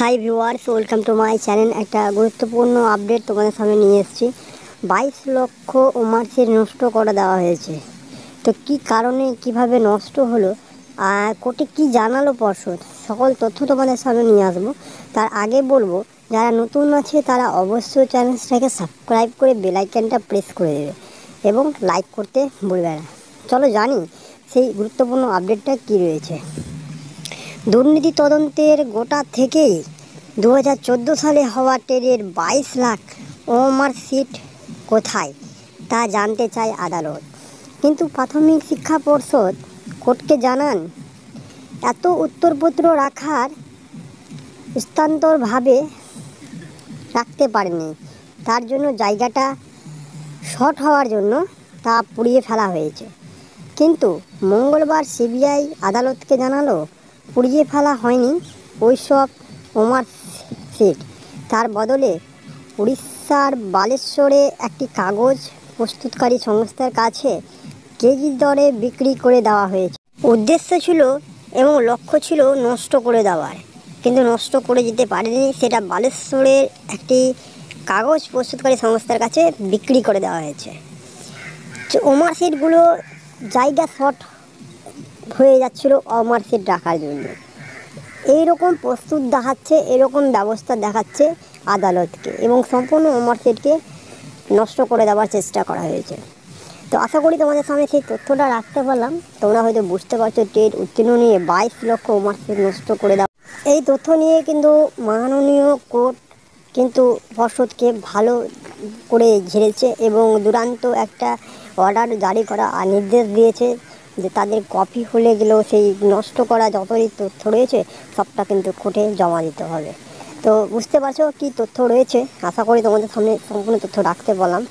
Hi viewers, welcome to my channel. একটা গুরুত্বপূর্ণ update তোমাদের সামনে নিয়ে এসেছি। 22 লক্ষ ওমারসিড নষ্ট করে দেওয়া হয়েছে। তো কি কারণে কিভাবে নষ্ট হলো, কোর্টে কি জানালো পর্ষদ, সকল তথ্য তোমাদের সামনে নিয়ে আসবো। তার আগে বলবো, যারা নতুন আছে তারা অবশ্যই চ্যানেলটাকে সাবস্ক্রাইব করে বেল আইকনটা প্রেস করে দেবে এবং লাইক করতে ভুলবে না। চলো জানি সেই গুরুত্বপূর্ণ আপডেটটা কী রয়েছে। দুর্নীতি তদন্তের গোটা থেকেই 2014 সালে হওয়া টেরের 22 লাখ ওমারসিড কোথায় তা জানতে চায় আদালত। কিন্তু প্রাথমিক শিক্ষা পর্ষদ কোর্টকে জানান, এত উত্তরপত্র রাখার স্থানান্তরভাবে রাখতে পারেনি, তার জন্য জায়গাটা শর্ট হওয়ার জন্য তা পুড়িয়ে ফেলা হয়েছে। কিন্তু মঙ্গলবার সিবিআই আদালতকে জানালো, পুড়িয়ে ফেলা হয়নি ওই সব ওমারসিড। তার বদলে উড়িষ্যার বালেশ্বরে একটি কাগজ প্রস্তুতকারী সংস্থার কাছে কেজি দরে বিক্রি করে দেওয়া হয়েছে। উদ্দেশ্য ছিল এবং লক্ষ্য ছিল নষ্ট করে দেওয়ার, কিন্তু নষ্ট করে যেতে পারেনি। সেটা বালেশ্বরের একটি কাগজ প্রস্তুতকারী সংস্থার কাছে বিক্রি করে দেওয়া হয়েছে। ওমারসিডগুলো জায়গা শর্ট হয়ে যাচ্ছিল ওমারসিড রাখার জন্য। এইরকম প্রস্তুত দেখাচ্ছে, এরকম ব্যবস্থা দেখাচ্ছে আদালতকে, এবং সম্পূর্ণ ওমারসিডকে নষ্ট করে দেওয়ার চেষ্টা করা হয়েছে। তো আশা করি তোমাদের সামনে সেই তথ্যটা রাখতে পারলাম। তোমরা হয়তো বুঝতে পারছো, টেট উত্তীর্ণ নিয়ে 22 লক্ষ ওমারসিড নষ্ট করে দেওয়া। এই তথ্য নিয়ে কিন্তু মাননীয় কোর্ট কিন্তু পর্ষদকে ভালো করে ঝেড়েছে এবং দুরান্ত একটা অর্ডার জারি করা আর নির্দেশ দিয়েছে যে তাদের কপি হলে গেলেও সেই নষ্ট করা যতই তথ্য রয়েছে সবটা কিন্তু কোর্টে জমা দিতে হবে। তো বুঝতে পারছো কী তথ্য রয়েছে। আশা করি তোমাদের সামনে সম্পূর্ণ তথ্য রাখতে পারলাম।